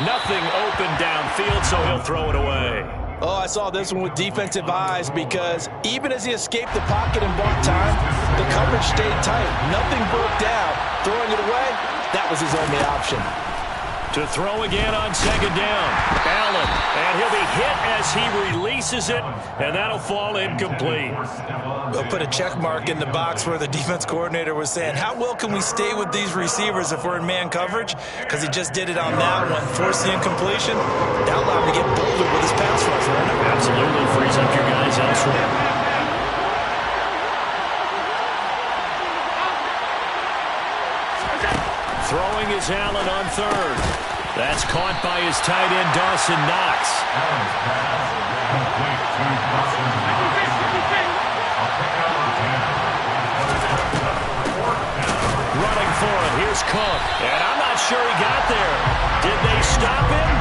Nothing open downfield, so he'll throw it away. Oh, I saw this one with defensive eyes because even as he escaped the pocket and bought time, the coverage stayed tight. Nothing broke down. Throwing it away, that was his only option. To throw again on second down. Allen, and he'll be hit as he releases it, and that'll fall incomplete. They'll put a check mark in the box where the defense coordinator was saying, how well can we stay with these receivers if we're in man coverage? Because he just did it on that one, forced the incompletion. That allowed him to get bolder with his pass rush, right? Absolutely, frees up your guys elsewhere. Throwing is Allen on third. That's caught by his tight end, Dawson Knox. Running for it. Here's Cook. And I'm not sure he got there. Did they stop him?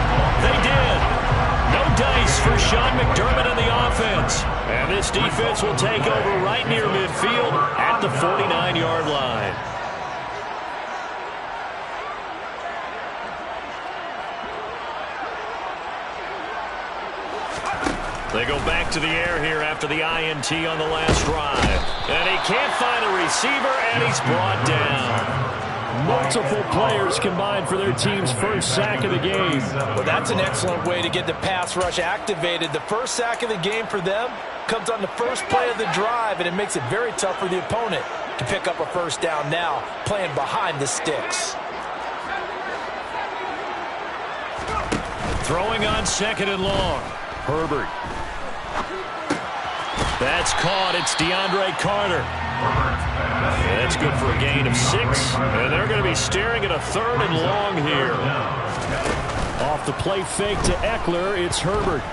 They did. No dice for Sean McDermott and the offense. And this defense will take over right near midfield at the 49-yard line. They go back to the air here after the INT on the last drive. And he can't find a receiver, and he's brought down. Multiple players combined for their team's first sack of the game. Well, that's an excellent way to get the pass rush activated. The first sack of the game for them comes on the first play of the drive, and it makes it very tough for the opponent to pick up a first down now, playing behind the sticks. Throwing on second and long. Herbert. That's caught. It's DeAndre Carter. That's good for a gain of 6. And they're going to be staring at a third and long here. Off the play fake to Eckler, it's Herbert.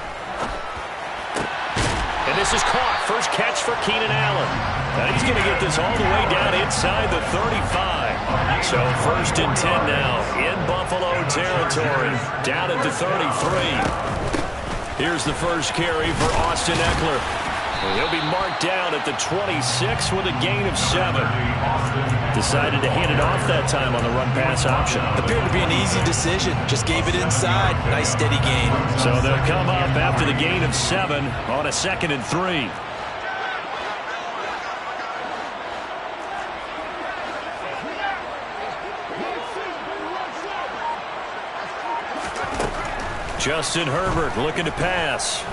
And this is caught. First catch for Keenan Allen. And he's going to get this all the way down inside the 35. So first and 10 now in Buffalo territory. Down at the 33. Here's the first carry for Austin Eckler. He'll be marked down at the 26 with a gain of 7. Decided to hand it off that time on the run-pass option. Appeared to be an easy decision. Just gave it inside. Nice steady gain. So they'll come up after the gain of 7 on a 2nd and 3. Justin Herbert looking to pass.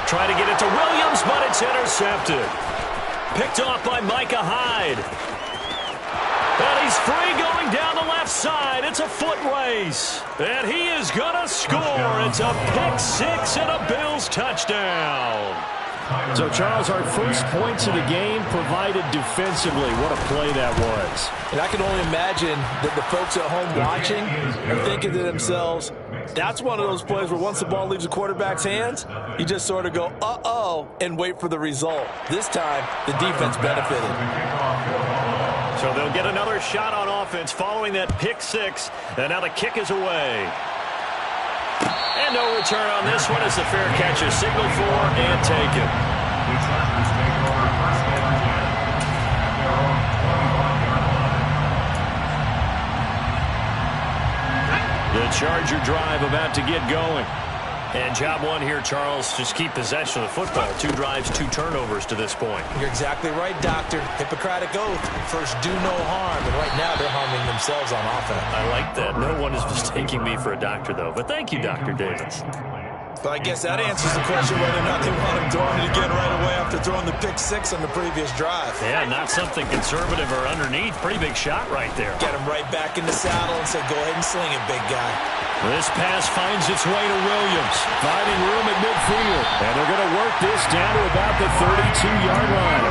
Try to get it to Williams, but it's intercepted. Picked off by Micah Hyde. And he's free going down the left side. It's a foot race. And he is going to score. It's a pick 6 and a Bills touchdown. So, Charles, our first points of the game provided defensively. What a play that was. And I can only imagine that the folks at home watching are thinking to themselves, that's one of those plays where once the ball leaves the quarterback's hands, you just sort of go, uh-oh, and wait for the result. This time, the defense benefited. So they'll get another shot on offense following that pick 6, and now the kick is away. And no return on this one as the fair catch is signaled for and taken. The Charger drive about to get going. And job one here, Charles, just keep possession of the football. 2 drives, 2 turnovers to this point. You're exactly right, Doctor. Hippocratic oath. First, do no harm. And right now, they're harming themselves on offense. I like that. No one is mistaking me for a doctor, though. But thank you, Dr. Davis. But I guess that answers the question whether or not they want him throwing it again right away after throwing the pick 6 on the previous drive. Yeah, not something conservative or underneath. Pretty big shot right there. Get him right back in the saddle and say, go ahead and sling it, big guy. This pass finds its way to Williams, finding room at midfield. And they're going to work this down to about the 32-yard line.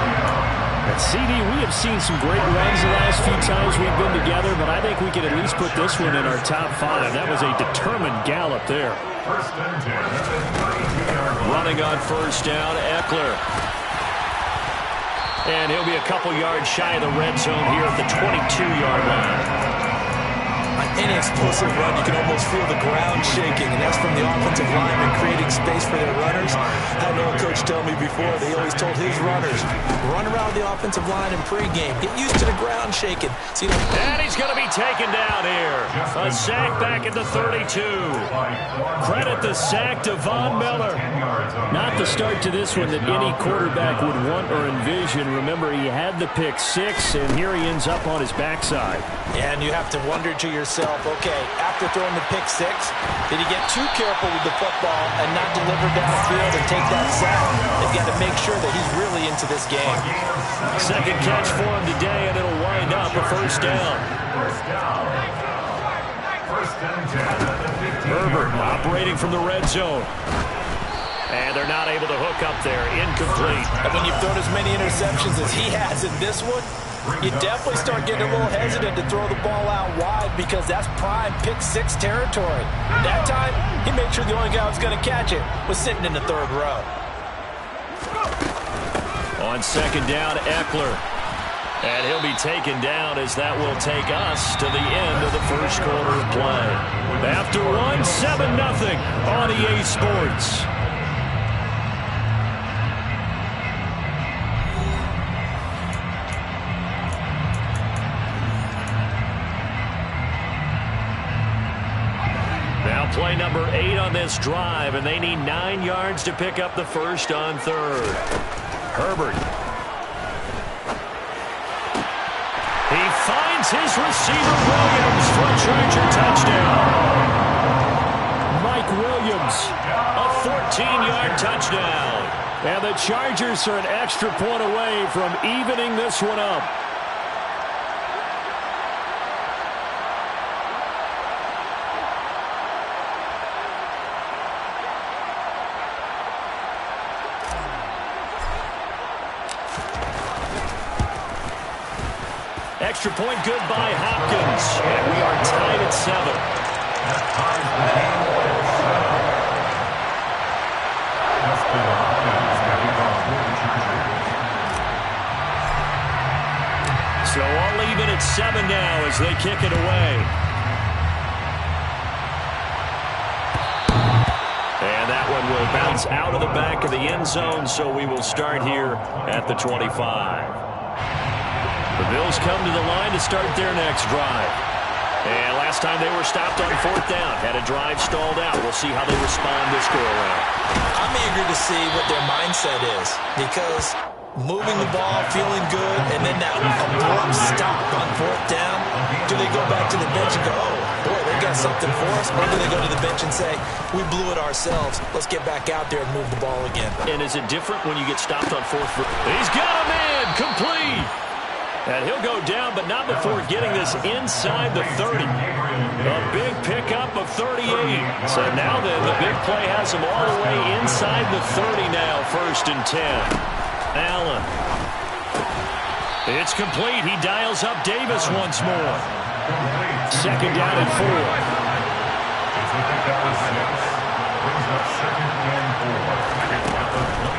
At CD, we have seen some great runs the last few times we've been together, but I think we can at least put this one in our top 5. That was a determined gallop there. Running on first down, Eckler. And he'll be a couple yards shy of the red zone here at the 22-yard line. Any explosive run, you can almost feel the ground shaking, and that's from the offensive lineman creating space for their runners. I had an old coach tell me before, they always told his runners, run around the offensive line in pregame. Get used to the ground shaking. See, and he's going to be taken down here. A sack back at the 32. Credit the sack to Von Miller. Not the start to this one that any quarterback would want or envision. Remember, he had the pick six, and here he ends up on his backside. Yeah, and you have to wonder to yourself, okay, after throwing the pick six, did he get too careful with the football and not deliver downfield and take that sack? They've got to make sure that he's really into this game. Second catch for him today, and it'll wind up a first down. Herbert operating from the red zone. And they're not able to hook up there. Incomplete. And when you've thrown as many interceptions as he has in this one, you definitely start getting a little hesitant to throw the ball out wide because that's prime pick six territory. That time, he made sure the only guy who was going to catch it was sitting in the third row. On second down, Eckler. And he'll be taken down as that will take us to the end of the first quarter of play. After one, 7-0 on EA Sports. Now play number 8 on this drive, and they need 9 yards to pick up the first on third. Herbert. He finds his receiver, Williams, for a Charger touchdown. Mike Williams, a 14-yard touchdown. And the Chargers are an extra point away from evening this one up. Extra point good by Hopkins. And we are tied at 7. So all even at 7 now as they kick it away. And that one will bounce out of the back of the end zone, so we will start here at the 25. The Bills come to the line to start their next drive. And last time they were stopped on fourth down, had a drive stalled out. We'll see how they respond this go-around. I'm eager to see what their mindset is because moving the ball, feeling good, and then that abrupt stop on fourth down, do they go back to the bench and go, oh, boy, they got something for us? Or do they go to the bench and say, we blew it ourselves, let's get back out there and move the ball again? And is it different when you get stopped on fourth? He's got a man, complete. And he'll go down, but not before getting this inside the 30. A big pickup of 38. So now then, the big play has him all the way inside the 30 now, 1st and 10. Allen. It's complete. He dials up Davis once more. 2nd down and 4.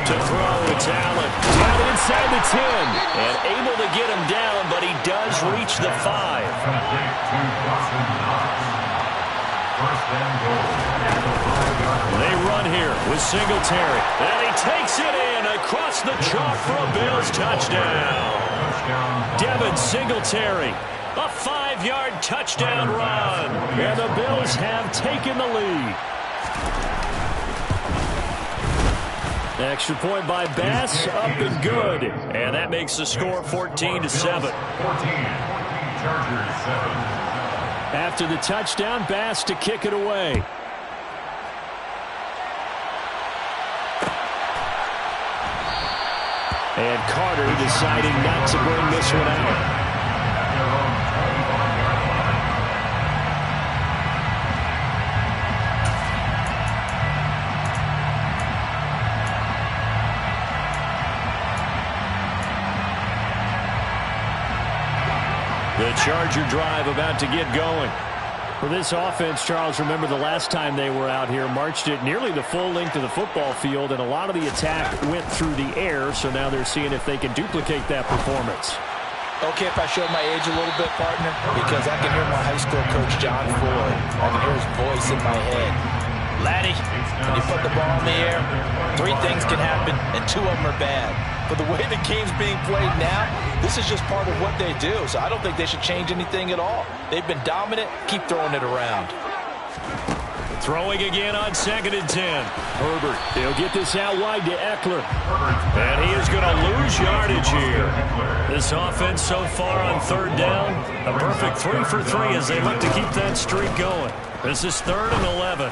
To throw, it's Allen. Down inside the 10. And able to get him down, but he does reach the 5. They run here with Singletary. And he takes it in across the chalk for a Bills touchdown. Devin Singletary. A 5-yard touchdown run. And the Bills have taken the lead. Extra point by Bass, up and good. And that makes the score 14-7. After the touchdown, Bass to kick it away. And Carter deciding not to bring this one out. The Charger drive about to get going. For this offense, Charles, remember the last time they were out here, marched it nearly the full length of the football field, and a lot of the attack went through the air, so now they're seeing if they can duplicate that performance. Okay, if I show my age a little bit, partner, because I can hear my high school coach, John Ford. I can hear his voice in my head. Laddie, when you put the ball in the air, 3 things can happen, and 2 of them are bad. But the way the game's being played now, this is just part of what they do. So I don't think they should change anything at all. They've been dominant. Keep throwing it around. Throwing again on 2nd and 10. Herbert, he'll get this out wide to Eckler. And he is going to lose yardage here. This offense so far on 3rd down, a perfect 3 for 3 as they look to keep that streak going. This is 3rd and 11.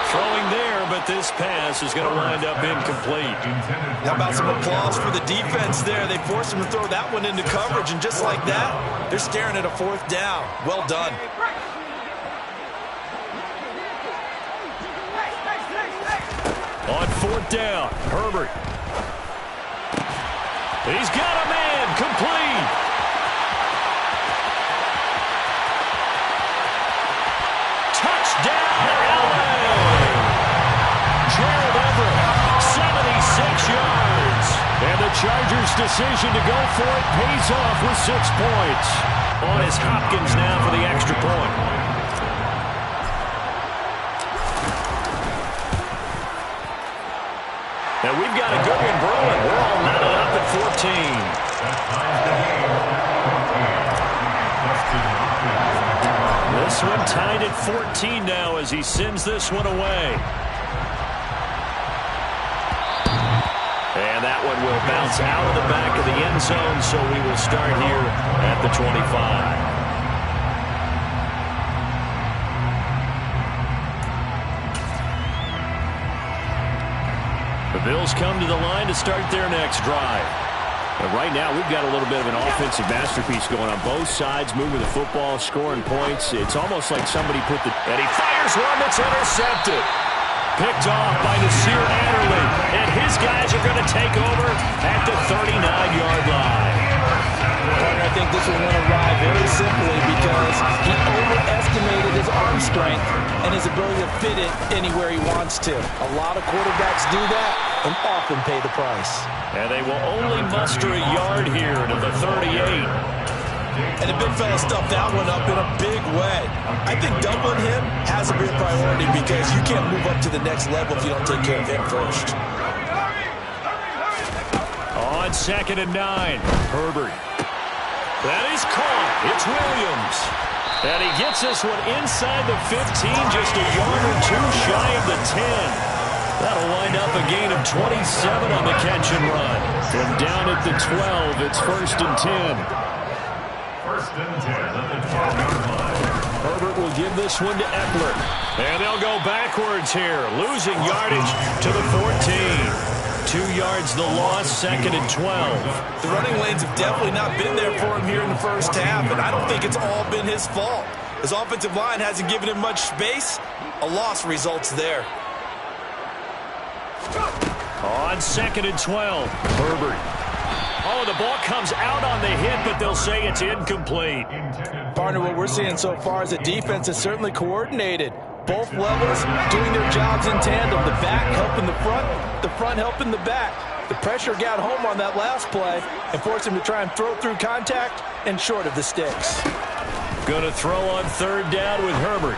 Throwing there, but this pass is going to wind up incomplete. How about some applause for the defense there? They forced him to throw that one into coverage, and just like that, they're staring at a 4th down. Well done. On 4th down, Herbert. He's got a man, complete. Touchdown, LA. Gerald Everett, 76 yards. And the Chargers' decision to go for it pays off with 6 points. On is Hopkins now for the extra point. And we've got a good one brewing. We're all knotted up at 14. This one tied at 14 now as he sends this one away. And that one will bounce out of the back of the end zone, so we will start here at the 25. The Bills come to the line to start their next drive. And right now, we've got a little bit of an offensive masterpiece going on both sides, moving the football, scoring points. It's almost like somebody put the... And he fires one that's intercepted. Picked off by Nasir Adderley. And his guys are going to take over at the 39-yard line. I think this will win a ride very simply because he overestimated his arm strength and his ability to fit it anywhere he wants to. A lot of quarterbacks do that and often pay the price. And they will only muster a yard here to the 38. And the big fella stuffed that one up in a big way. I think doubling him has to be a priority because you can't move up to the next level if you don't take care of him first. On 2nd and 9, Herbert. That is caught. It's Williams. And he gets this one inside the 15, just a yard or two shy of the 10. That'll wind up a gain of 27 on the catch and run. From down at the 12, it's 1st and 10. 1st and 10 at the 12-yard line. Herbert will give this one to Eckler. And they'll go backwards here, losing yardage to the 14. 2 yards the loss, 2nd and 12. The running lanes have definitely not been there for him here in the first half, and I don't think it's all been his fault. His offensive line hasn't given him much space. A loss results there. On 2nd and 12, Herbert. Oh, the ball comes out on the hit, but they'll say it's incomplete. Partner, what we're seeing so far is the defense is certainly coordinated. Both levels doing their jobs in tandem. The back helping the front helping the back. The pressure got home on that last play and forced him to try and throw through contact and short of the sticks. Going to throw on 3rd down with Herbert.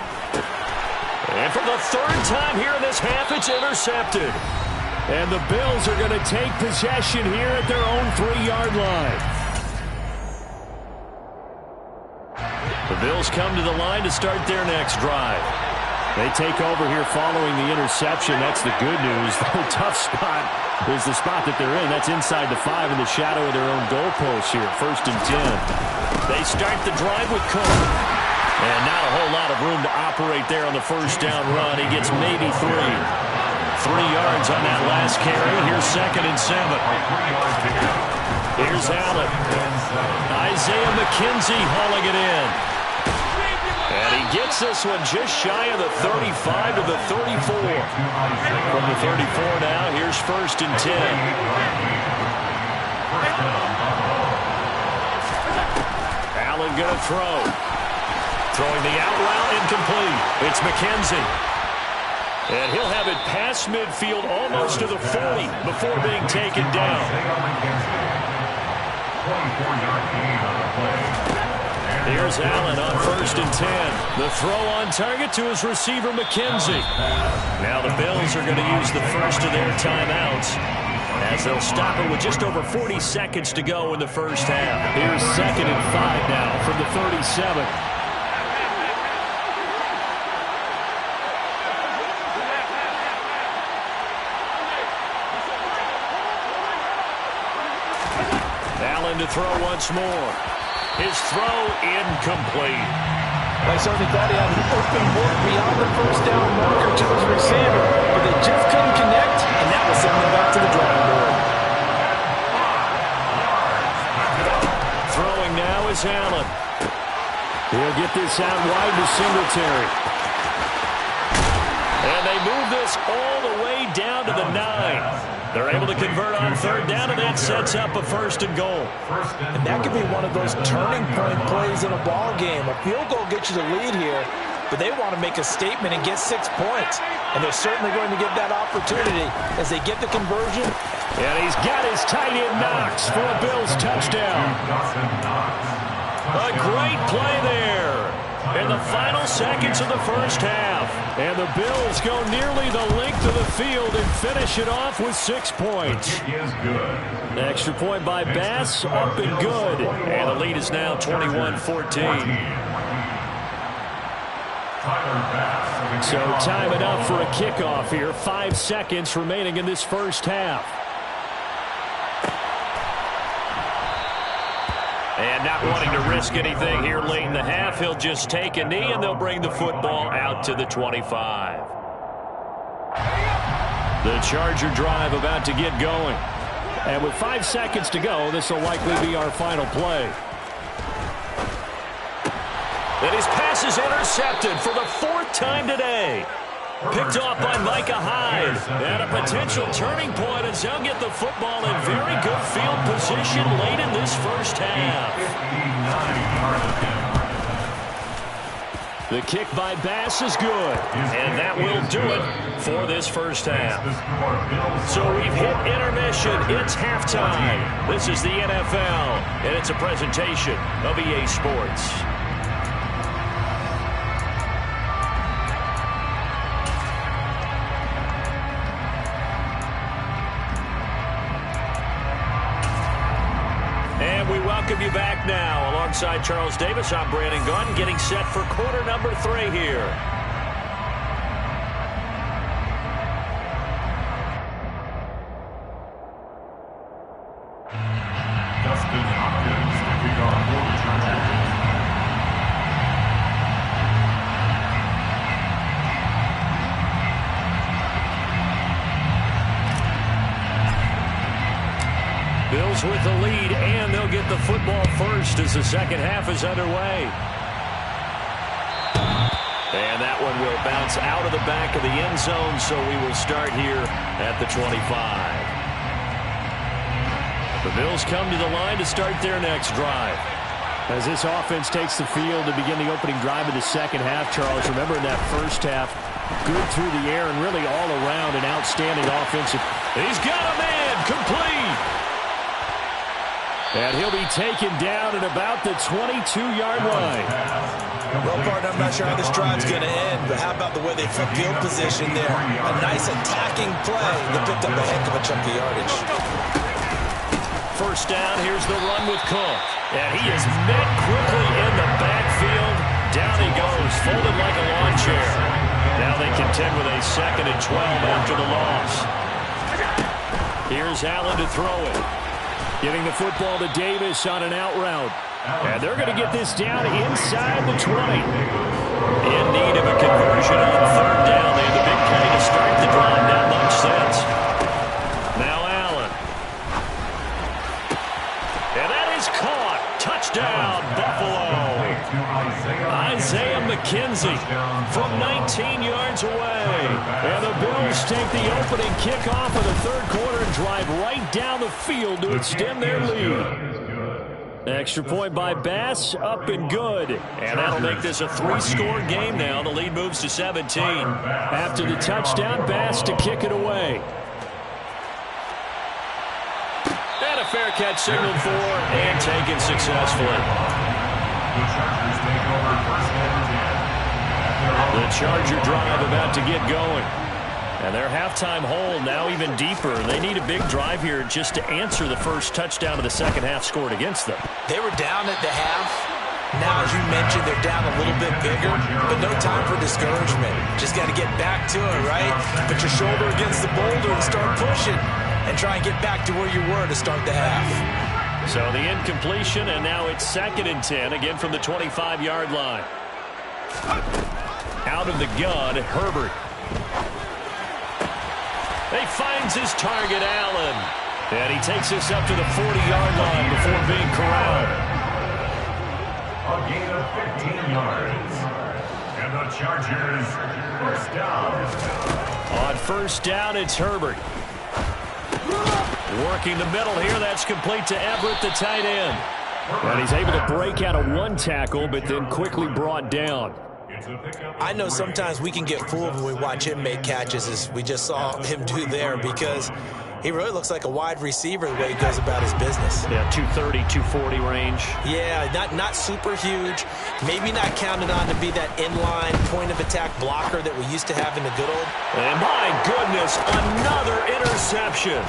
And for the 3rd time here in this half, it's intercepted. And the Bills are going to take possession here at their own 3-yard line. The Bills come to the line to start their next drive. They take over here following the interception. That's the good news. The tough spot is the spot that they're in. That's inside the 5 in the shadow of their own goalpost here. 1st and 10. They start the drive with Cook. And not a whole lot of room to operate there on the 1st down run. He gets maybe 3. 3 yards on that last carry. Here's 2nd and 7. Here's Allen. Isaiah McKenzie hauling it in. And he gets this one just shy of the 35 to the 34. From the 34 now, here's 1st and 10. Allen going to throw. Throwing the out route, incomplete. It's McKenzie. And he'll have it past midfield almost to the 40 before being taken down. 24-yard gain on the play. Here's Allen on 1st and 10. The throw on target to his receiver, McKenzie. Now the Bills are going to use the first of their timeouts as they'll stop it with just over 40 seconds to go in the first half. Here's 2nd and 5 now from the 37. Allen to throw once more. His throw incomplete. I certainly thought he had an open look beyond the first down marker to his receiver, but they just couldn't connect, and that will send them back to the drawing board. Throwing now is Allen. He'll get this out wide to Singletary. And they move this all the way down to the 9. They're able to convert on 3rd down, and that sets up a 1st and goal. And that could be one of those turning point plays in a ball game. A field goal gets you the lead here, but they want to make a statement and get 6 points. And they're certainly going to get that opportunity as they get the conversion. And he's got his tight end Knox for a Bills touchdown. A great play there in the final seconds of the first half. And the Bills go nearly the length of the field and finish it off with 6 points. An extra point by Bass, up and good. And the lead is now 21-14. So time enough for a kickoff here. 5 seconds remaining in this first half. And not wanting to risk anything here late in the half, he'll just take a knee, and they'll bring the football out to the 25. The Charger drive about to get going. And with 5 seconds to go, this will likely be our final play. And his pass is intercepted for the 4th time today. Picked off by Micah Hyde. And a potential turning point as they'll get the football in very good field position late in this first half. The kick by Bass is good. And that will do it for this first half. So we've hit intermission. It's halftime. This is the NFL, and it's a presentation of EA Sports. Welcome you back now. Alongside Charles Davis, I'm Brandon Gunn, getting set for quarter number 3 here. Dustin Hopkins to kick off for the Chargers. Bills with the lead, and they'll get the football first as the second half is underway. And that one will bounce out of the back of the end zone, so we will start here at the 25. The Bills come to the line to start their next drive. As this offense takes the field to begin the opening drive of the second half, Charles, remember in that first half, good through the air and really all around an outstanding offensive. He's got a man, complete. And he'll be taken down at about the 22-yard line. Well, partner, I'm not sure how this drive's going to end, but how about the way they flip field position there? A nice attacking play that picked up a heck of a chunk of yardage. First down, here's the run with Cook. And he is met quickly in the backfield. Down he goes, folded like a lawn chair. Now they contend with a 2nd and 12 after the loss. Here's Allen to throw it. Giving the football to Davis on an out route. And they're going to get this down inside the 20. In need of a conversion on 3rd down. They had the big play to start the drive. Not much sense. Now Allen. And that is caught. Touchdown, Buffalo. Isaiah McKenzie from 19 yards away. And the Bills take the opening kickoff of the 3rd quarter and drive right down the field to extend their lead. Extra point by Bass, up and good. And that'll make this a 3-score game now. The lead moves to 17. After the touchdown, Bass to kick it away. And a fair catch signaled for and taken successfully. The Charger drive about to get going. And their halftime hole now even deeper. They need a big drive here just to answer the first touchdown of the second half scored against them. They were down at the half. Now, as you mentioned, they're down a little bit bigger, but no time for discouragement. Just got to get back to it, right? Put your shoulder against the boulder and start pushing and try and get back to where you were to start the half. So the incompletion, and now it's 2nd and 10, again from the 25-yard line. Out of the gun, Herbert. He finds his target, Allen. And he takes us up to the 40-yard line before being corralled. A gain of 15 yards. And the Chargers, first down. On first down, it's Herbert. Working the middle here. That's complete to Everett, the tight end. And he's able to break out of one tackle, but then quickly brought down. I know sometimes we can get fooled when we watch him make catches, as we just saw him do there, because he really looks like a wide receiver the way he goes about his business. Yeah, 230, 240 range. Yeah, not super huge. Maybe not counted on to be that inline point-of-attack blocker that we used to have in the good old. And my goodness, another interception.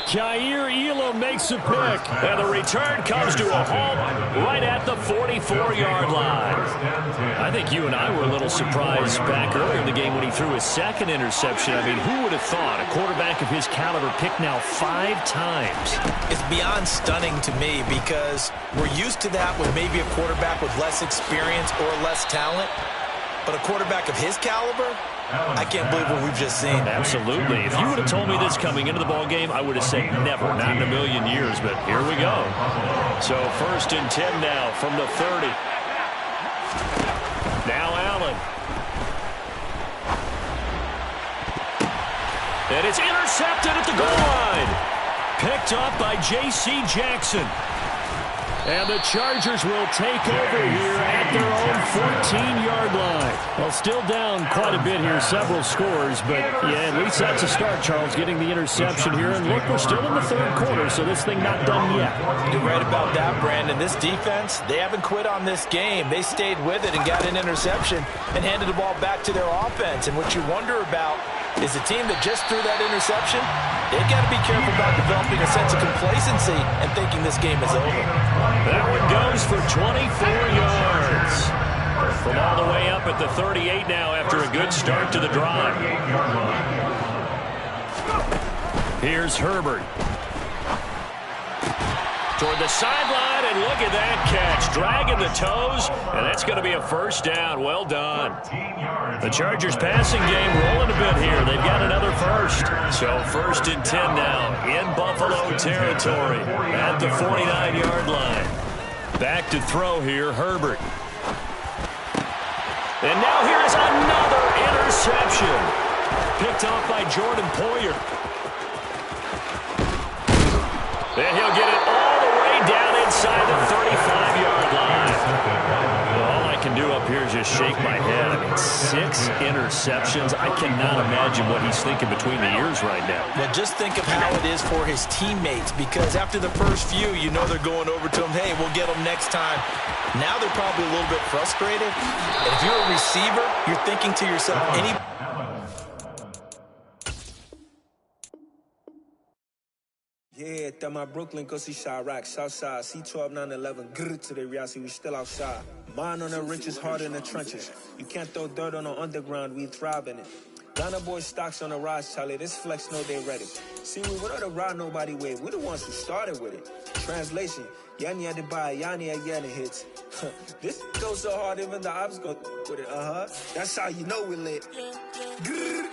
Jair Elam makes a pick, and the return comes to a halt right at the 44-yard line. I think you and I were a little surprised back earlier in the game when he threw his second interception. I mean, who would have thought a quarterback of his caliber picked now 5 times? It's beyond stunning to me because we're used to that with maybe a quarterback with less experience or less talent. But a quarterback of his caliber, I can't believe what we've just seen. Absolutely. If you would have told me this coming into the ball game, I would have said never, not in a million years. But here we go. So 1st and 10 now from the 30. Now Allen. And it's intercepted at the goal line. Picked up by J.C. Jackson. And the Chargers will take over here at their own 14-yard line. Well, still down quite a bit here, several scores, but yeah, at least that's a start, Charles, getting the interception here. And look, we're still in the 3rd quarter, so this thing not done yet. You're right about that, Brandon. This defense, they haven't quit on this game. They stayed with it and got an interception and handed the ball back to their offense. And what you wonder about is the team that just threw that interception, they've got to be careful about developing a sense of complacency and thinking this game is over. That one goes for 24 yards. From all the way up at the 38 now after a good start to the drive. Here's Herbert. Toward the sideline, and look at that catch. Dragging the toes, and that's going to be a first down. Well done. The Chargers passing game rolling a bit here. They've got another first. So 1st and 10 now in Buffalo territory at the 49-yard line. Back to throw here, Herbert. And now here's another interception. Picked off by Jordan Poyer. And he'll get it all the way down inside the 35-yard line. All I can do up here is just shake my head. I mean, 6 interceptions. I cannot imagine what he's thinking between the ears right now. Well, just think of how it is for his teammates, because after the first few, you know they're going over to him, hey, we'll get them next time. Now they're probably a little bit frustrated. And if you're a receiver, you're thinking to yourself, Yeah, that my Brooklyn, go see Chirac, Southside, C12, 911, grrr to the reality, we still outside. Mine on the riches, hard in the trenches. You can't throw dirt on the underground, we thrive in it. Ghana boys stocks on the rise, Charlie, this flex know they ready. See, we without the ride nobody wave, we the ones who started with it. Translation, Yanni had to buy, Yanni again hits. This goes so hard, even the ops go with it, That's how you know we lit. Grrr,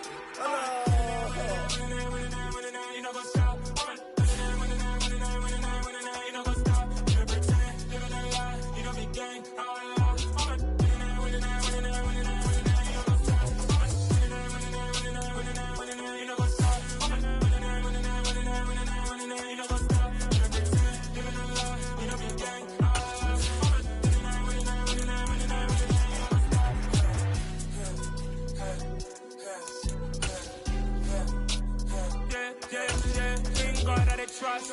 trust,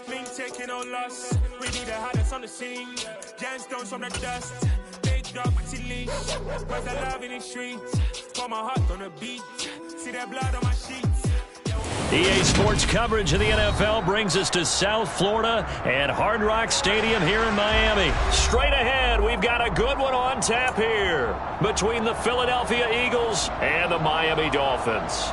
been taking no loss. We need the hardest on the scene. Gemstones from the dust. Big dog, Tilly. Was I love in the streets? Put my heart on the beat. see that blood on my sheets. EA Sports coverage of the NFL brings us to South Florida and Hard Rock Stadium here in Miami. Straight ahead, we've got a good one on tap here between the Philadelphia Eagles and the Miami Dolphins.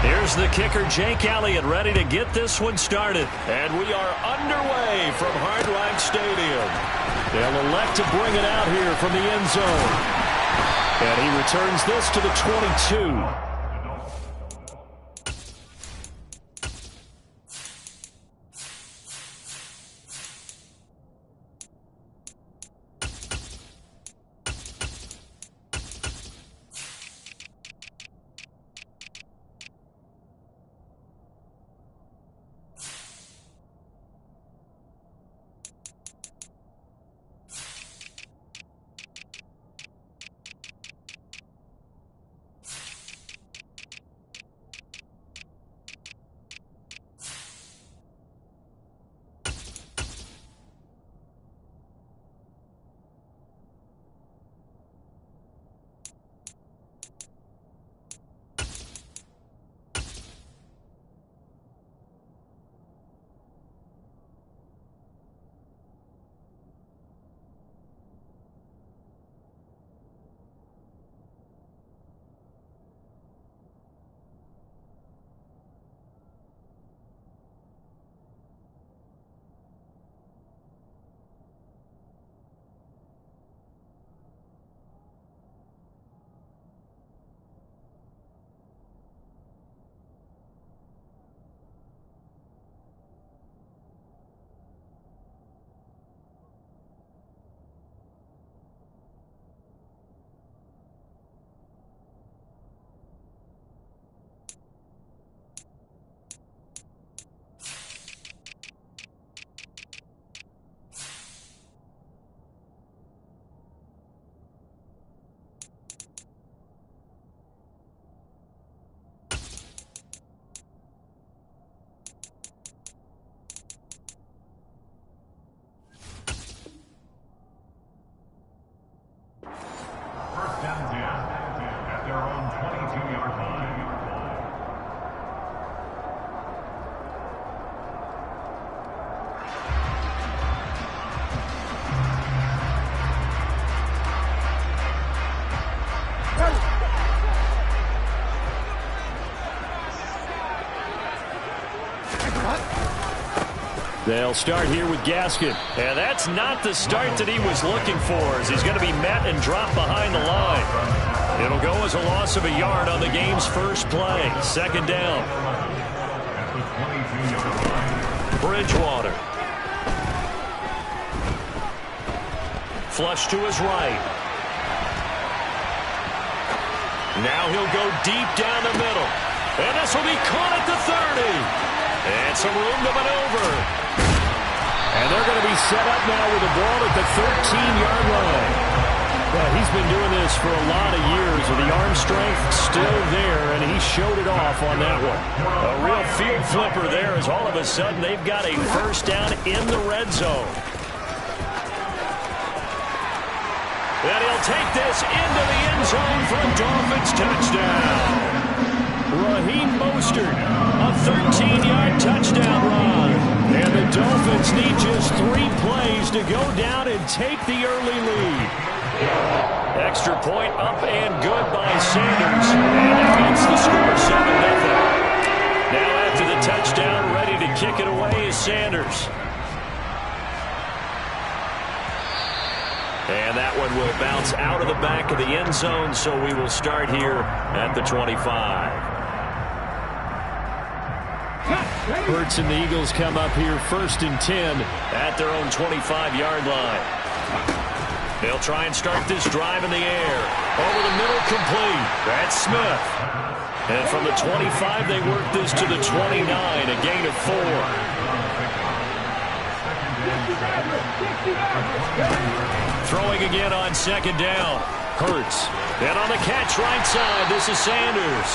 Here's the kicker, Jake Elliott, ready to get this one started. And we are underway from Hard Rock Stadium. They'll elect to bring it out here from the end zone. And he returns this to the 22. They'll start here with Gaskin. And that's not the start that he was looking for, as he's going to be met and dropped behind the line. It'll go as a loss of a yard on the game's first play. Second down. Bridgewater. Flush to his right. Now he'll go deep down the middle. And this will be caught at the 30. And some room to maneuver. And they're going to be set up now with the ball at the 13-yard line. Well, he's been doing this for a lot of years with the arm strength still there, and he showed it off on that one. A real field flipper there, as all of a sudden they've got a first down in the red zone. And he'll take this into the end zone for a Dolphins touchdown. Raheem Mostert, a 13-yard touchdown run. And the Dolphins need just 3 plays to go down and take the early lead. Extra point up and good by Sanders. And that gets the score 7-0. Now after the touchdown, ready to kick it away is Sanders. And that one will bounce out of the back of the end zone, so we will start here at the 25. Hurts and the Eagles come up here 1st and 10 at their own 25-yard line. They'll try and start this drive in the air. Over the middle, complete. That's Smith. And from the 25, they work this to the 29, a gain of 4. Throwing again on second down. Hurts. And on the catch right side, this is Sanders.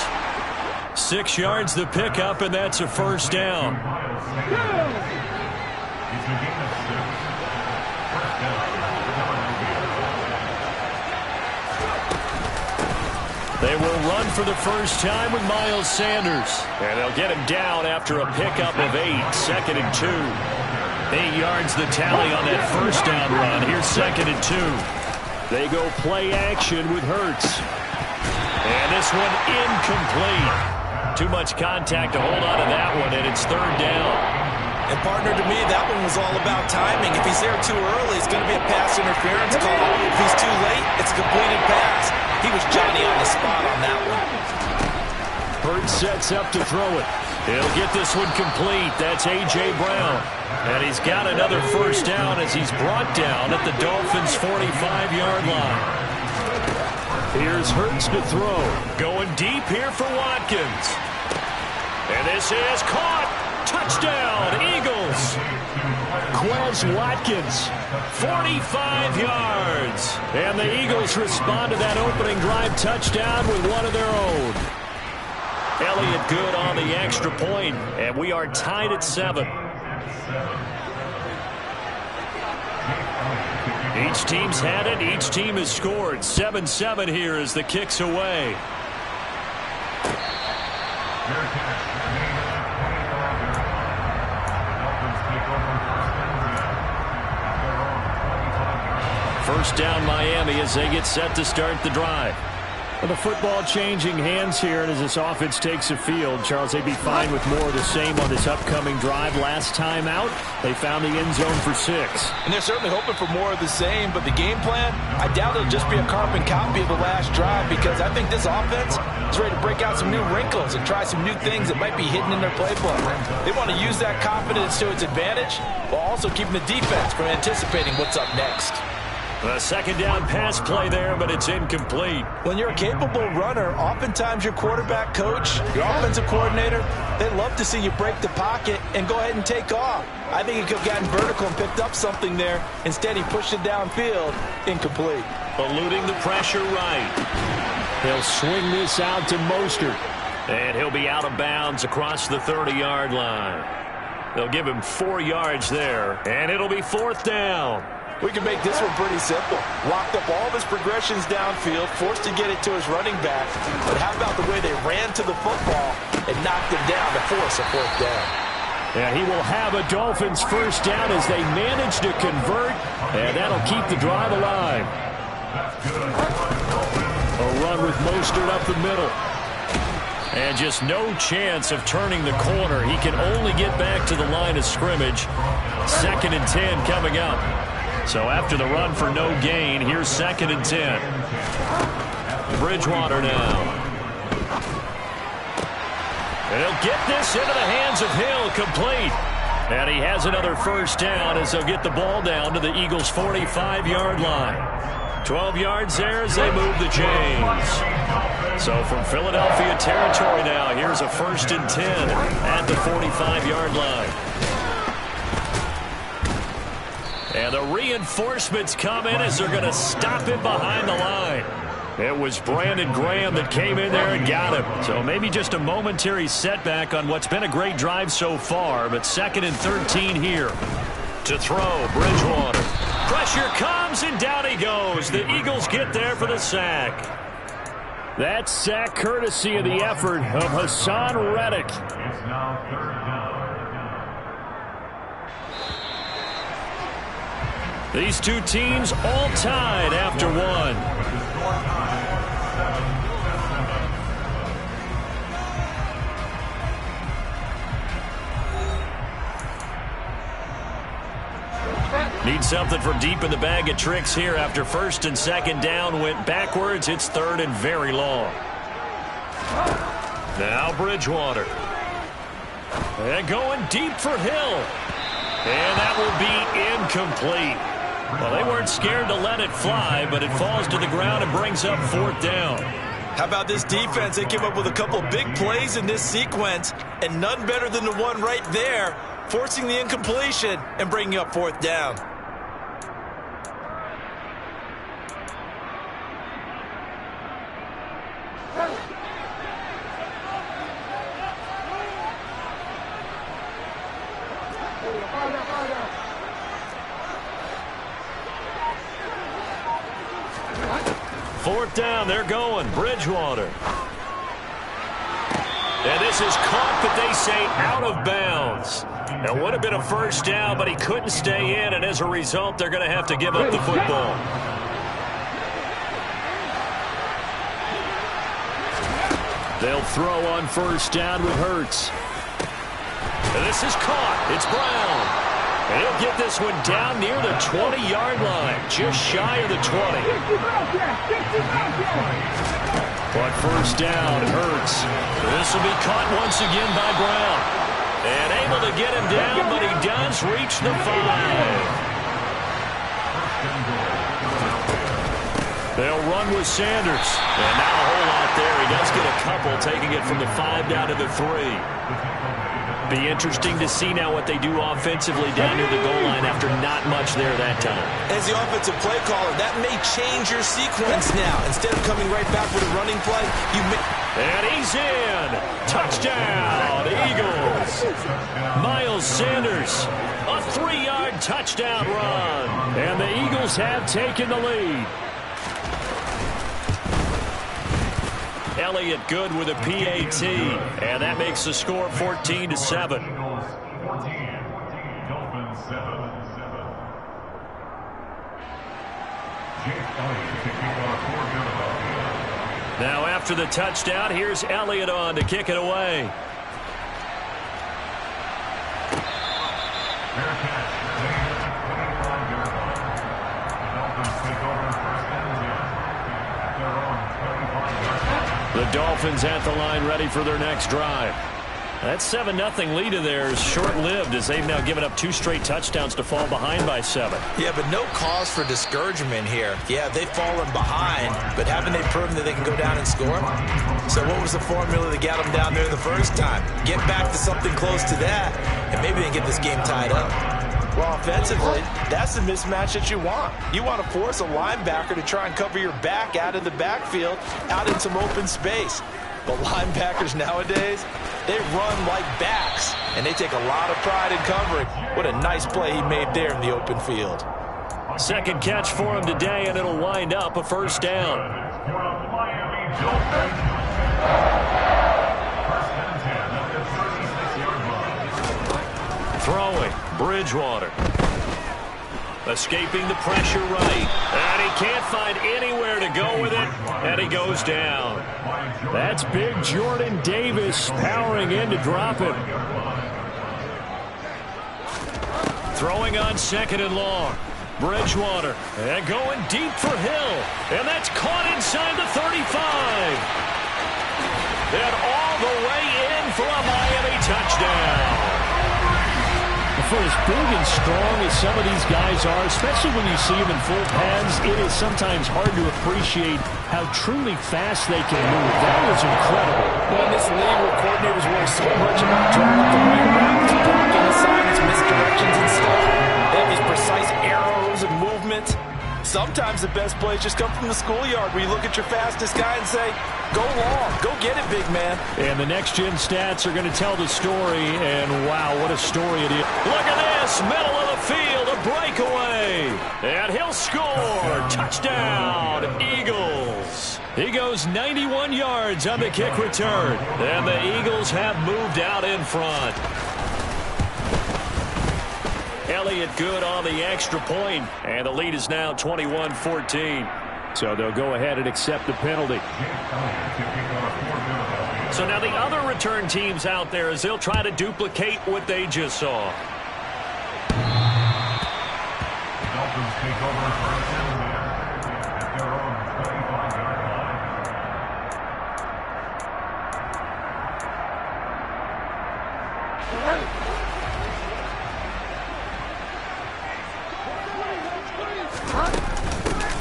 6 yards the pickup, and that's a first down. They will run for the first time with Miles Sanders. And they'll get him down after a pickup of 8, 2nd and 2. 8 yards the tally on that first down run. Here's 2nd and 2. They go play action with Hurts. And this one incomplete. Too much contact to hold on to that one, and it's 3rd down. And, partner, to me, that one was all about timing. If he's there too early, it's going to be a pass interference call. If he's too late, it's a completed pass. He was Johnny on the spot on that one. Hurts sets up to throw it. He'll get this one complete. That's A.J. Brown. And he's got another first down as he's brought down at the Dolphins' 45-yard line. Here's Hurts to throw. Going deep here for Watkins. And this is caught. Touchdown, Eagles. Quez Watkins, 45 yards. And the Eagles respond to that opening drive touchdown with one of their own. Elliott good on the extra point, and we are tied at 7. Each team's had it. Each team has scored. 7-7 here as the kick's away. First down Miami as they get set to start the drive. Well, the football changing hands here, and as this offense takes the field, Charles, they'd be fine with more of the same on this upcoming drive. Last time out, they found the end zone for 6. And they're certainly hoping for more of the same, but the game plan, I doubt it'll just be a carbon copy of the last drive, because I think this offense is ready to break out some new wrinkles and try some new things that might be hidden in their playbook. They want to use that confidence to its advantage while also keeping the defense from anticipating what's up next. A second down pass play there, but it's incomplete. When you're a capable runner, oftentimes your quarterback coach, your offensive coordinator, they love to see you break the pocket and go ahead and take off. I think he could have gotten vertical and picked up something there. Instead, he pushed it downfield. Incomplete. Eluding the pressure right. He'll swing this out to Mostert. And he'll be out of bounds across the 30-yard line. They'll give him 4 yards there, and it'll be 4th down. We can make this one pretty simple. Locked up all of his progressions downfield, forced to get it to his running back. But how about the way they ran to the football and knocked him down to force a 4th down? And he will have a Dolphins first down as they manage to convert, and that'll keep the drive alive. A run with Mostert up the middle. And just no chance of turning the corner. He can only get back to the line of scrimmage. 2nd and 10 coming up. So after the run for no gain, here's 2nd and 10. Bridgewater now. And he'll get this into the hands of Hill, complete. And he has another first down as they'll get the ball down to the Eagles' 45-yard line. 12 yards there as they move the chains. So from Philadelphia territory now, here's a 1st and 10 at the 45-yard line. And the reinforcements come in as they're going to stop him behind the line. It was Brandon Graham that came in there and got him. So maybe just a momentary setback on what's been a great drive so far. But 2nd and 13 here to throw. Bridgewater. Pressure comes and down he goes. The Eagles get there for the sack. That sack courtesy of the effort of Hassan Reddick. It's now 3rd down. These two teams all tied after one. Need something from deep in the bag of tricks here after 1st and 2nd down went backwards. It's 3rd and very long. Now Bridgewater. And going deep for Hill. And that will be incomplete. Well, they weren't scared to let it fly, but it falls to the ground and brings up 4th down. How about this defense? They came up with a couple big plays in this sequence, and none better than the one right there, forcing the incompletion and bringing up 4th down. fourth down. They're going. Bridgewater. And this is caught, but they say out of bounds. It would have been a first down, but he couldn't stay in, and as a result, they're going to have to give up the football. They'll throw on first down with Hurts. And this is caught. It's Brown. And he'll get this one down near the 20-yard line, just shy of the 20. But first down, Hurts. This will be caught once again by Brown. And able to get him down, but he does reach the 5. They'll run with Sanders. And not a whole lot there. He does get a couple, taking it from the 5 down to the 3. Be interesting to see now what they do offensively down near the goal line after not much there that time. As the offensive play caller, that may change your sequence now. Instead of coming right back with a running play, you may... And he's in. Touchdown, Eagles. Miles Sanders, a 3-yard touchdown run. And the Eagles have taken the lead. Elliott good with a PAT, and that makes the score 14-7. Now after the touchdown, here's Elliott on to kick it away. The Dolphins at the line ready for their next drive. That 7-0 lead of theirs short-lived as they've now given up 2 straight touchdowns to fall behind by 7. Yeah, but no cause for discouragement here. Yeah, they've fallen behind, but haven't they proven that they can go down and score? So what was the formula that got them down there the first time? Get back to something close to that, and maybe they can get this game tied up. Well, offensively, that's the mismatch that you want. You want to force a linebacker to try and cover your back out of the backfield, out in some open space. But linebackers nowadays, they run like backs, and they take a lot of pride in covering. What a nice play he made there in the open field. Second catch for him today, and it'll wind up a first down. Throwing, Bridgewater. Escaping the pressure right. And he can't find anywhere to go with it. And he goes down. That's big Jordan Davis powering in to drop him. Throwing on second and long. Bridgewater. And going deep for Hill. And that's caught inside the 35. And all the way in for a Miami touchdown. For as big and strong as some of these guys are, especially when you see them in full pads, it is sometimes hard to appreciate how truly fast they can move. That was incredible. Well, in this league where coordinators worry so much about drawing up the right routes, blocking assignments, misdirections, and stuff, they have these precise arrows and movements. Sometimes the best plays just come from the schoolyard where you look at your fastest guy and say, go long, go get it, big man. And the next-gen stats are going to tell the story, and wow, what a story it is. Look at this, middle of the field, a breakaway. And he'll score. Touchdown, Eagles. He goes 91 yards on the kick return. And the Eagles have moved out in front. Elliott good on the extra point, and the lead is now 21-14. So they'll go ahead and accept the penalty. So now the other return teams out there as they'll try to duplicate what they just saw. Dolphins take over first and 10 at their own 25-yard line.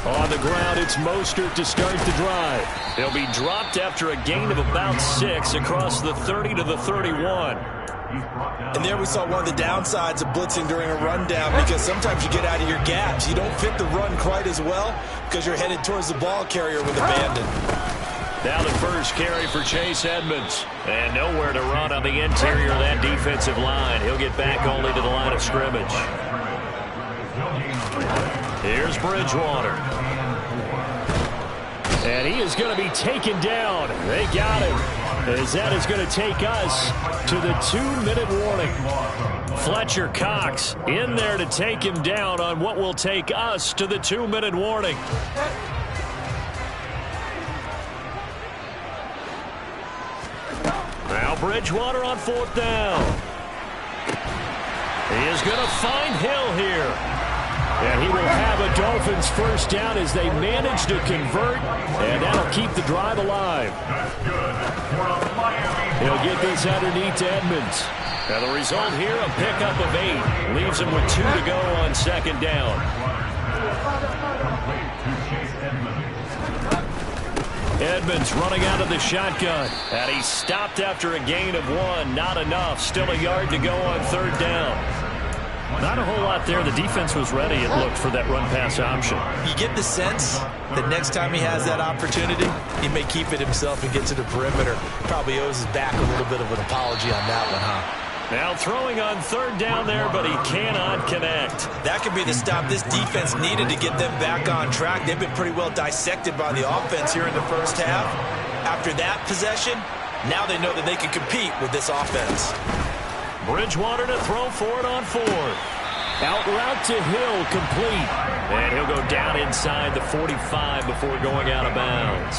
On the ground, it's Mostert to start the drive. He'll be dropped after a gain of about 6 across the 30 to the 31. And there we saw one of the downsides of blitzing during a rundown, because sometimes you get out of your gaps. You don't fit the run quite as well because you're headed towards the ball carrier with abandon. Now the first carry for Chase Edmonds. And nowhere to run on the interior of that defensive line. He'll get back only to the line of scrimmage. Here's Bridgewater. And he is going to be taken down. They got him. As that is going to take us to the 2-minute warning. Fletcher Cox in there to take him down on what will take us to the 2-minute warning. Now Bridgewater on 4th down. He is going to find Hill here. And he will have a Dolphins first down as they manage to convert, and that'll keep the drive alive. He'll get this underneath to Edmonds. And the result here, a pickup of 8. Leaves him with 2 to go on 2nd down. Edmonds running out of the shotgun. And he stopped after a gain of 1. Not enough. Still a yard to go on 3rd down. Not a whole lot there. The defense was ready, it looked, for that run-pass option. You get the sense that next time he has that opportunity, he may keep it himself and get to the perimeter. Probably owes his back a little bit of an apology on that one, huh? Now throwing on 3rd down there, but he cannot connect. That could be the stop this defense needed to get them back on track. They've been pretty well dissected by the offense here in the first half. After that possession, now they know that they can compete with this offense. Bridgewater to throw for it on 4th. Out route to Hill, complete. And he'll go down inside the 45 before going out of bounds.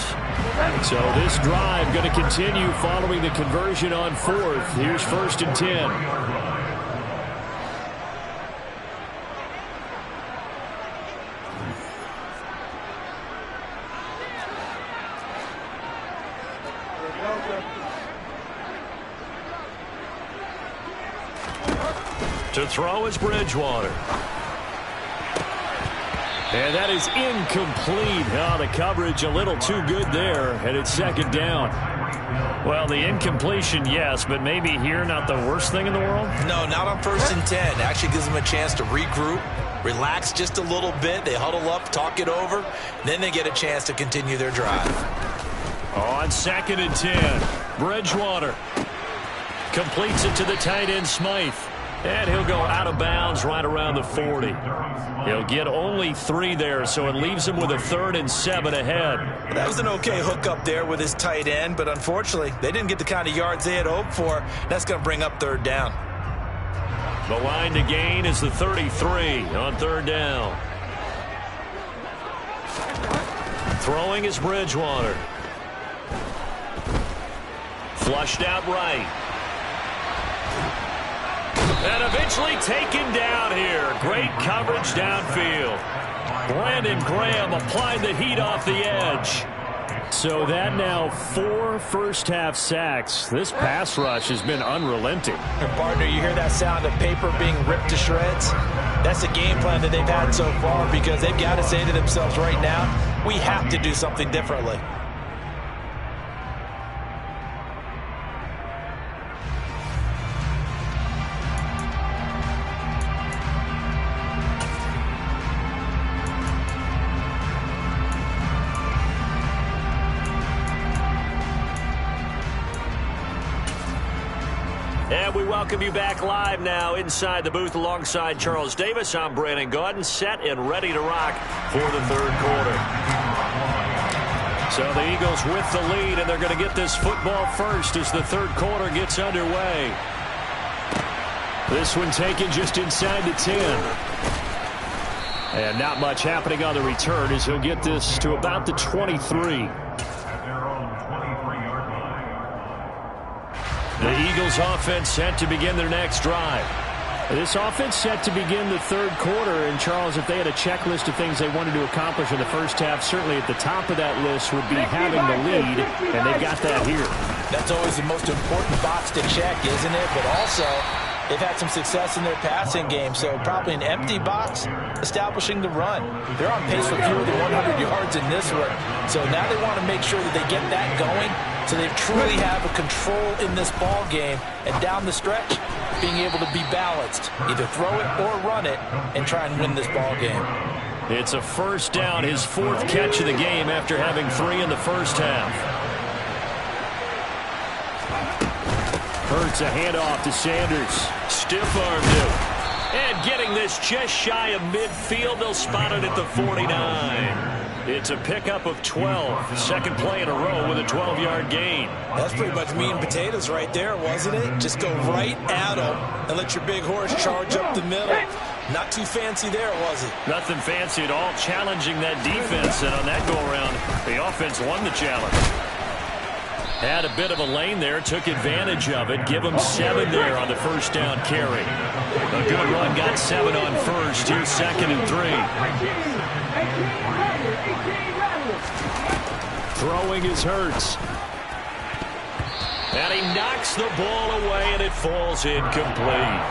So this drive going to continue following the conversion on 4th. Here's 1st and 10. To throw is Bridgewater. And that is incomplete. Oh, the coverage a little too good there, and it's 2nd down. Well, the incompletion, yes, but maybe here not the worst thing in the world? No, not on 1st and 10. Actually gives them a chance to regroup, relax just a little bit. They huddle up, talk it over, then they get a chance to continue their drive. On 2nd and 10, Bridgewater completes it to the tight end, Smythe. And he'll go out of bounds right around the 40. He'll get only 3 there, so it leaves him with a 3rd and 7 ahead. That was an okay hookup there with his tight end, but unfortunately, they didn't get the kind of yards they had hoped for. That's going to bring up 3rd down. The line to gain is the 33 on 3rd down. Throwing is Bridgewater. Flushed out right. And eventually taken down here. Great coverage downfield. Brandon Graham applied the heat off the edge. So that now 4 first-half sacks. This pass rush has been unrelenting. Partner, you hear that sound of paper being ripped to shreds? That's a game plan that they've had so far because they've got to say to themselves right now, we have to do something differently. And we welcome you back live now inside the booth alongside Charles Davis. I'm Brandon Gaudin, set and ready to rock for the 3rd quarter. So the Eagles with the lead, and they're going to get this football first as the 3rd quarter gets underway. This one taken just inside the 10. And not much happening on the return as he'll get this to about the 23. The Eagles offense set to begin their next drive. This offense set to begin the 3rd quarter. And, Charles, if they had a checklist of things they wanted to accomplish in the first half, certainly at the top of that list would be having the lead, and they've got that here. That's always the most important box to check, isn't it? But also, they've had some success in their passing game, so probably an empty box establishing the run. They're on pace for fewer than 100 yards in this one. So now they want to make sure that they get that going so they truly have a control in this ball game, and down the stretch, being able to be balanced. Either throw it or run it and try and win this ball game. It's a 1st down, his 4th catch of the game after having 3 in the first half. Hurts a handoff to Sanders. Stiff-armed him. And getting this just shy of midfield, they'll spot it at the 49. It's a pickup of 12. Second play in a row with a 12-yard gain. That's pretty much meat and potatoes right there, wasn't it? Just go right at them and let your big horse charge up the middle. Not too fancy there, was it? Nothing fancy at all, challenging that defense. And on that go-around, the offense won the challenge. Had a bit of a lane there, took advantage of it. Give them 7 there on the first down carry. A good run, got 7 on first. Here's 2nd and 3. Throwing is Hurts. And he knocks the ball away, and it falls incomplete.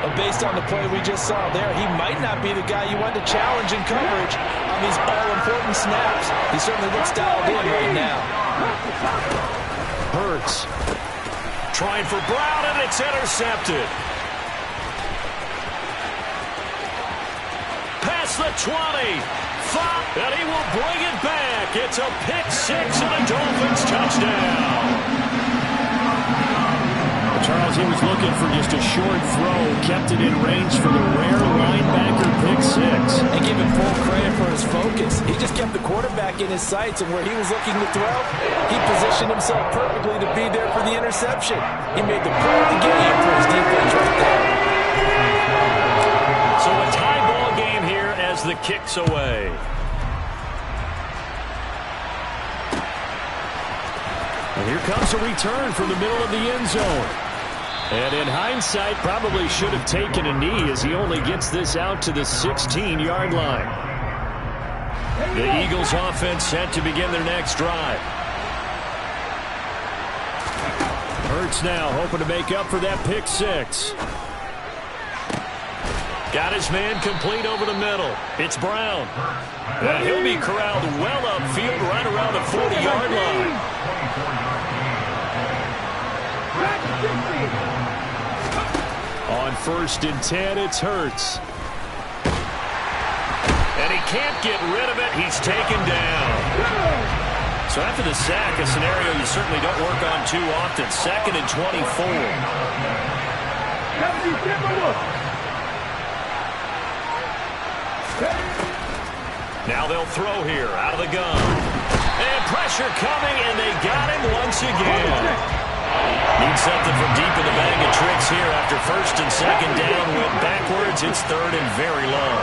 But based on the play we just saw there, he might not be the guy you want to challenge in coverage on these all-important snaps. He certainly looks dialed in right now. Hurts. Trying for Brown, and it's intercepted. Past the 20. And he will bring it back. It's a pick 6 and a Dolphins touchdown. Charles, he was looking for just a short throw, kept it in range for the rare linebacker pick 6. And give him full credit for his focus. He just kept the quarterback in his sights, and where he was looking to throw, he positioned himself perfectly to be there for the interception. He made the play of the game for his defense right there. So a tie ball game here as the kick's away. And here comes a return from the middle of the end zone. And in hindsight, probably should have taken a knee as he only gets this out to the 16-yard line. The Eagles offense set to begin their next drive. Hurts now hoping to make up for that pick 6. Got his man complete over the middle. It's Brown. And he'll be corralled well upfield right around the 40-yard line. On 1st and 10, it's Hurts. And he can't get rid of it. He's taken down. So after the sack, a scenario you certainly don't work on too often. 2nd and 24. Now they'll throw here out of the gun. And pressure coming, and they got him once again. Need something from deep in the bag of tricks here after 1st and 2nd down. Went backwards. It's 3rd and very long.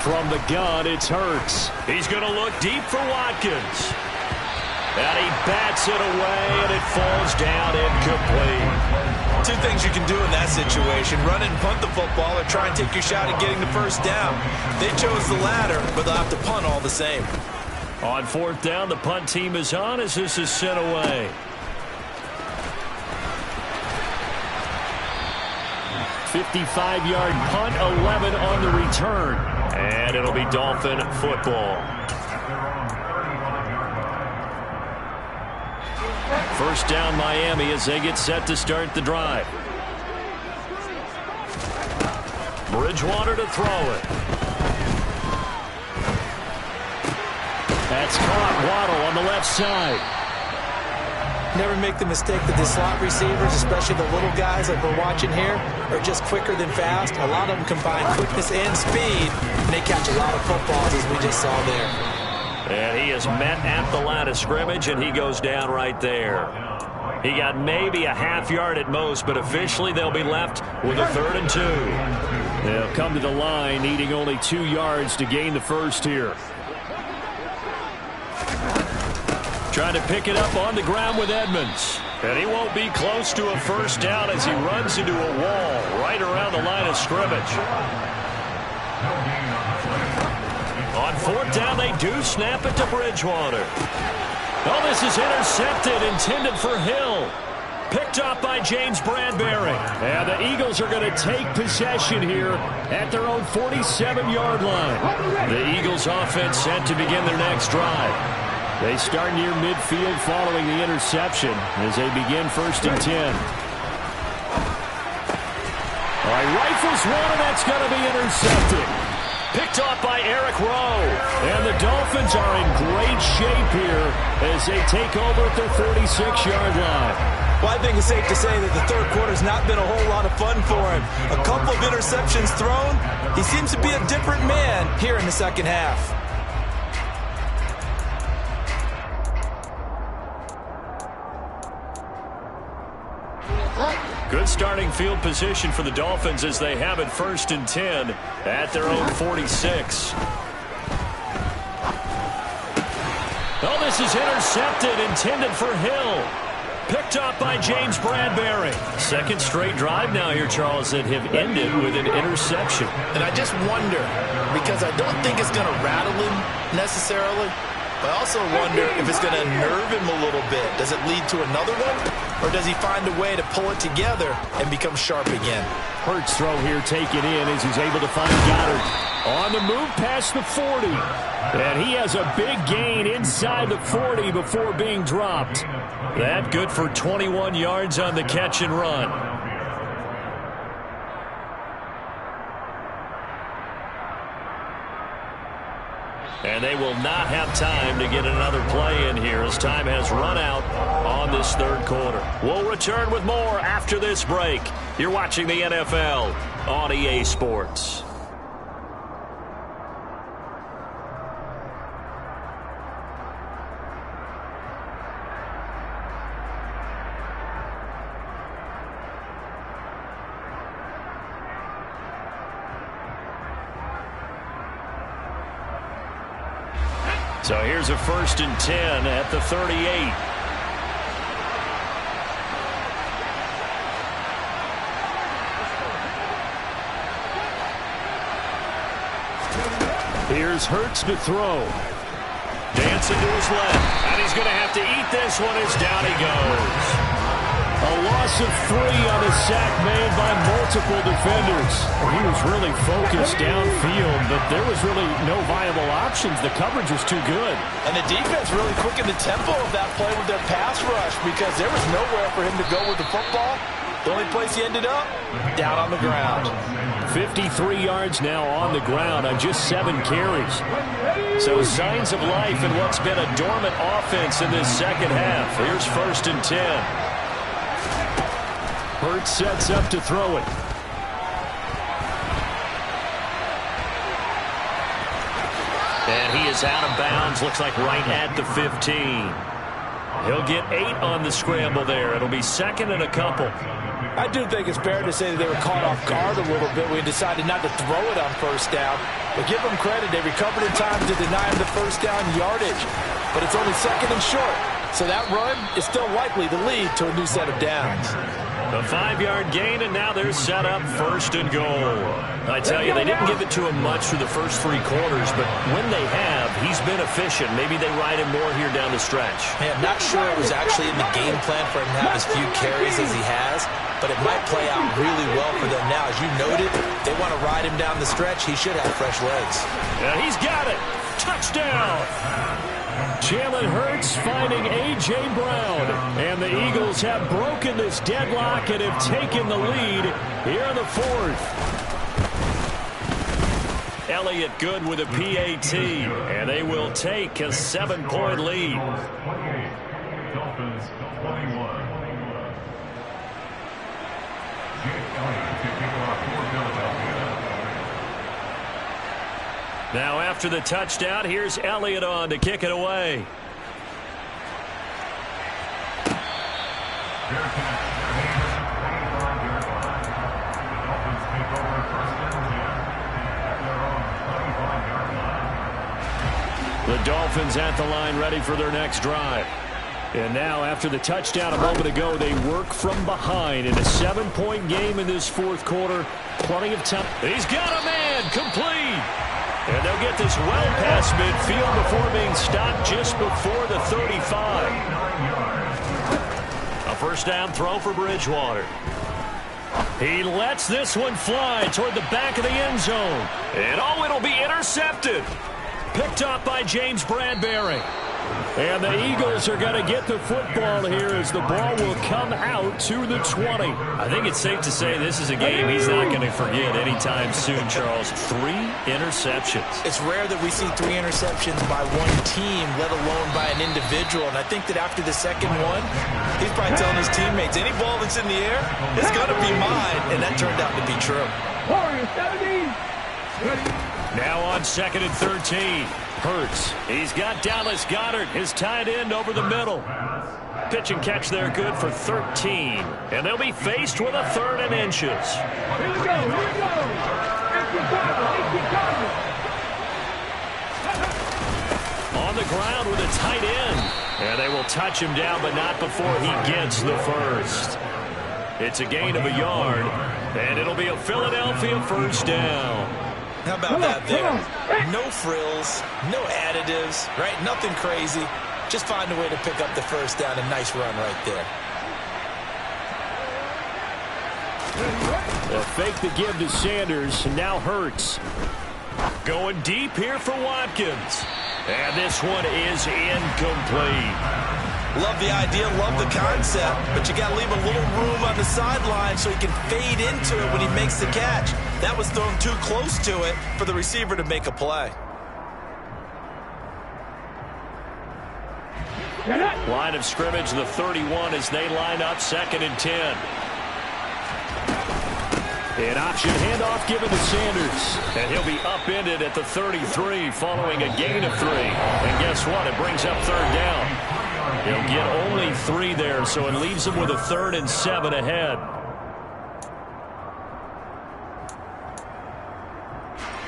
From the gun, it's Hurts. He's going to look deep for Watkins. And he bats it away, and it falls down incomplete. 2 things you can do in that situation: run and punt the football, or try and take your shot at getting the first down. They chose the latter, but they'll have to punt all the same. On 4th down, the punt team is on as this is sent away. 55-yard punt, 11 on the return. And it'll be Dolphin football. 1st down Miami as they get set to start the drive. Bridgewater to throw it. That's caught. Waddle on the left side. Never make the mistake that the slot receivers, especially the little guys like we're watching here, are just quicker than fast. A lot of them combine quickness and speed, and they catch a lot of footballs, as we just saw there. And he is met at the line of scrimmage, and he goes down right there. He got maybe a half yard at most, but officially they'll be left with a 3rd and 2. They'll come to the line, needing only 2 yards to gain the first here. Trying to pick it up on the ground with Edmonds. And he won't be close to a first down as he runs into a wall right around the line of scrimmage. On 4th down, they do snap it to Bridgewater. Oh, this is intercepted, intended for Hill. Picked up by James Bradbury. And the Eagles are going to take possession here at their own 47-yard line. The Eagles offense set to begin their next drive. They start near midfield following the interception as they begin 1st and 10. All right, rifles one, and that's going to be intercepted. Picked off by Eric Rowe. And the Dolphins are in great shape here as they take over at their 46-yard line. Well, I think it's safe to say that the third quarter's not been a whole lot of fun for him. A couple of interceptions thrown. He seems to be a different man here in the second half. Good starting field position for the Dolphins as they have it 1st and 10 at their own 46. Oh, this is intercepted, intended for Hill. Picked up by James Bradbury. Second straight drive now here, Charles, that have ended with an interception. And I just wonder, because I don't think it's going to rattle him necessarily, but I also wonder if it's going to nerve him a little bit. Does it lead to another one? Or does he find a way to pull it together and become sharp again? Hurts throw here taken in as he's able to find Goddard. On the move past the 40. And he has a big gain inside the 40 before being dropped. That good for 21 yards on the catch and run. And they will not have time to get another play in here as time has run out on this third quarter. We'll return with more after this break. You're watching the NFL on EA Sports. So here's a 1st and 10 at the 38. Here's Hurts to throw. Dancing to his left. And he's going to have to eat this one as down he goes. A loss of 3 on a sack made by multiple defenders. He was really focused downfield, but there was really no viable options. The coverage was too good. And the defense really quickened the tempo of that play with their pass rush because there was nowhere for him to go with the football. The only place he ended up, down on the ground. 53 yards now on the ground on just 7 carries. So signs of life in what's been a dormant offense in this second half. Here's 1st and 10. Hurts sets up to throw it. And he is out of bounds, looks like right at the 15. He'll get 8 on the scramble there. It'll be 2nd and a couple. I do think it's fair to say that they were caught off guard a little bit when he decided not to throw it on 1st down. But give them credit, they recovered in time to deny him the 1st down yardage. But it's only 2nd and short. So that run is still likely to lead to a new set of downs. A 5-yard gain, and now they're set up 1st and goal. I tell you, they didn't give it to him much through the first 3 quarters, but when they have, he's been efficient. Maybe they ride him more here down the stretch. Hey, I'm not sure it was actually in the game plan for him to have as few carries as he has, but it might play out really well for them now. As you noted, they want to ride him down the stretch. He should have fresh legs. Yeah, he's got it. Touchdown. Jalen Hurts finding A.J. Brown. And the Eagles have broken this deadlock and have taken the lead here in the 4th. Elliott good with a PAT, and they will take a 7-point lead. Dolphins 21. Now after the touchdown, here's Elliott on to kick it away. The Dolphins at the line ready for their next drive. And now after the touchdown a moment ago, they work from behind in a 7-point game in this 4th quarter. Plenty of time. He's got a man complete. And they'll get this well past midfield before being stopped just before the 35. A 1st down throw for Bridgewater. He lets this one fly toward the back of the end zone. And oh, it'll be intercepted. Picked up by James Bradbury. And the Eagles are going to get the football here as the ball will come out to the 20. I think it's safe to say this is a game he's not going to forget anytime soon, Charles. 3 interceptions. It's rare that we see 3 interceptions by one team, let alone by an individual. And I think that after the second one, he's probably telling his teammates, any ball that's in the air is going to be mine. And that turned out to be true. Now on 2nd and 13. Hurts. He's got Dallas Goedert, his tight end, over the middle. Pitch and catch there good for 13. And they'll be faced with a 3rd and inches. Here we go. On the ground with a tight end. And they will touch him down, but not before he gets the first. It's a gain of a yard, and it'll be a Philadelphia first down. How about that there? No frills, no additives, right? Nothing crazy. Just find a way to pick up the first down. A nice run right there. A fake to give to Sanders, and now Hurts. Going deep here for Watkins. And this one is incomplete. Love the idea, love the concept, but you got to leave a little room on the sideline so he can fade into it when he makes the catch. That was thrown too close to it for the receiver to make a play. Line of scrimmage, the 31 as they line up 2nd and 10. An option handoff given to Sanders. And he'll be upended at the 33 following a gain of 3. And guess what? It brings up 3rd down. He'll get only 3 there, so it leaves him with a 3rd and 7 ahead.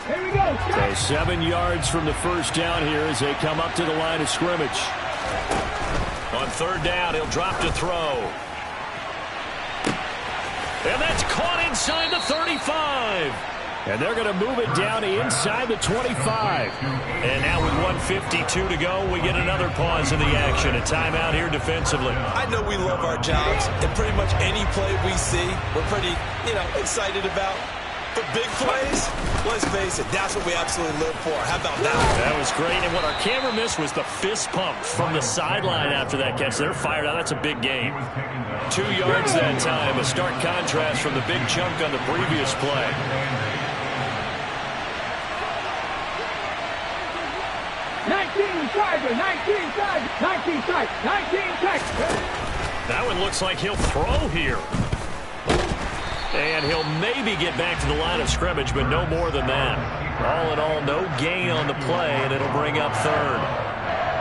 Here we go. So 7 yards from the first down here as they come up to the line of scrimmage. On 3rd down, he'll drop to throw. And that's caught inside the 35. And they're going to move it down inside the 25. And now with 1:52 to go, we get another pause in the action. A timeout here defensively. I know we love our jobs, and pretty much any play we see, we're pretty, excited about. But big plays, let's face it, that's what we absolutely live for. How about that? That was great. And what our camera missed was the fist pump from the sideline after that catch. They're fired out. That's a big gain. 2 yards that time. A stark contrast from the big chunk on the previous play. That one looks like he'll throw here. And he'll maybe get back to the line of scrimmage, but no more than that. All in all, no gain on the play, and it'll bring up 3rd.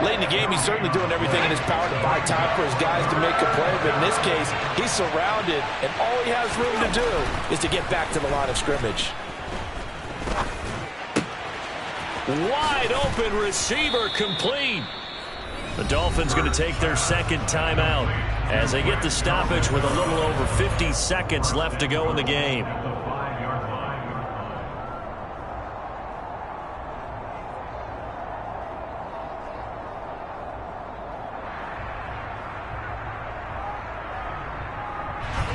Late in the game, he's certainly doing everything in his power to buy time for his guys to make a play. But in this case, he's surrounded, and all he has room to do is to get back to the line of scrimmage. Wide open receiver complete. The Dolphins going to take their 2nd timeout as they get the stoppage with a little over 50 seconds left to go in the game.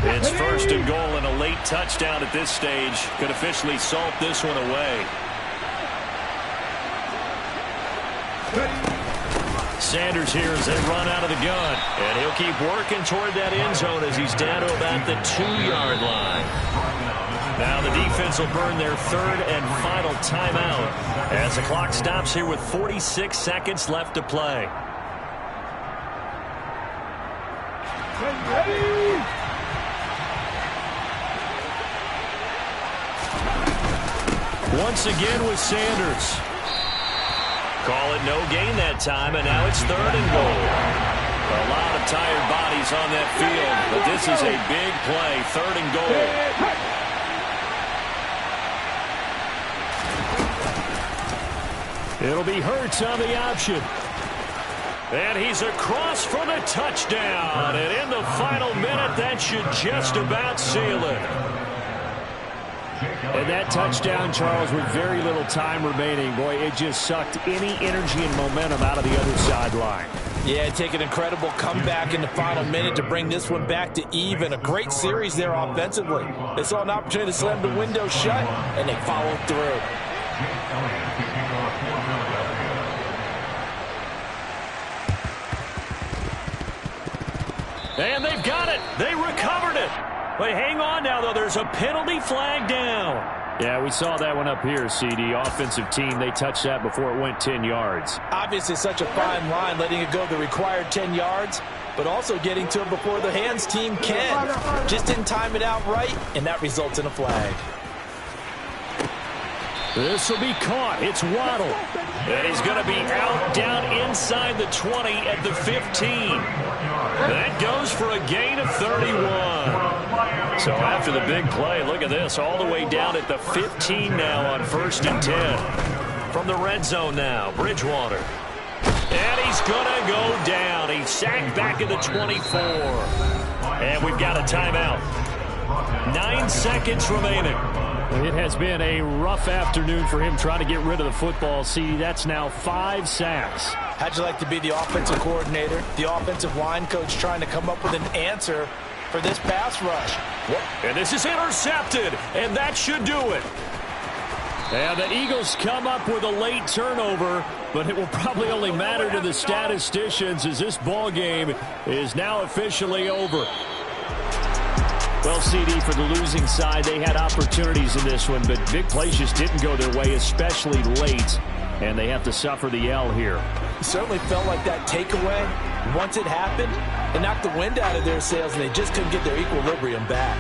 It's 1st and goal, and a late touchdown at this stage could officially salt this one away. Sanders here as they run out of the gun. And he'll keep working toward that end zone as he's down to about the 2-yard line. Now the defense will burn their 3rd and final timeout as the clock stops here with 46 seconds left to play. Once again with Sanders. Call it no gain that time, and now it's 3rd and goal. A lot of tired bodies on that field, but this is a big play, 3rd and goal. It'll be Hurts on the option. And he's across for the touchdown. And in the final minute, that should just about seal it. And that touchdown, Charles, with very little time remaining, boy, it just sucked any energy and momentum out of the other sideline. Yeah, take an incredible comeback in the final minute to bring this one back to even. A great series there offensively. They saw an opportunity to slam the window shut, and they followed through. And they've got it. They recovered it. But hang on now, though. There's a penalty flag down. Yeah, we saw that one up here, CD. Offensive team, they touched that before it went 10 yards. Obviously, such a fine line, letting it go the required 10 yards, but also getting to it before the hands team can. Just didn't time it out right, and that results in a flag. This will be caught. It's Waddle. And he's going to be out down inside the 20 at the 15. That goes for a gain of 31. So after the big play, look at this, all the way down at the 15 now on 1st and 10. From the red zone now, Bridgewater. And he's going to go down. He's sacked back at the 24. And we've got a timeout. 9 seconds remaining. It has been a rough afternoon for him trying to get rid of the football. See, that's now 5 sacks. How'd you like to be the offensive coordinator, the offensive line coach trying to come up with an answer for this pass rush? And this is intercepted, and that should do it. And the Eagles come up with a late turnover, but it will probably only matter to the statisticians as this ball game is now officially over. Well, CD, for the losing side, they had opportunities in this one, but big plays just didn't go their way, especially late, and they have to suffer the L here. It certainly felt like that takeaway, once it happened, it knocked the wind out of their sails, and they just couldn't get their equilibrium back.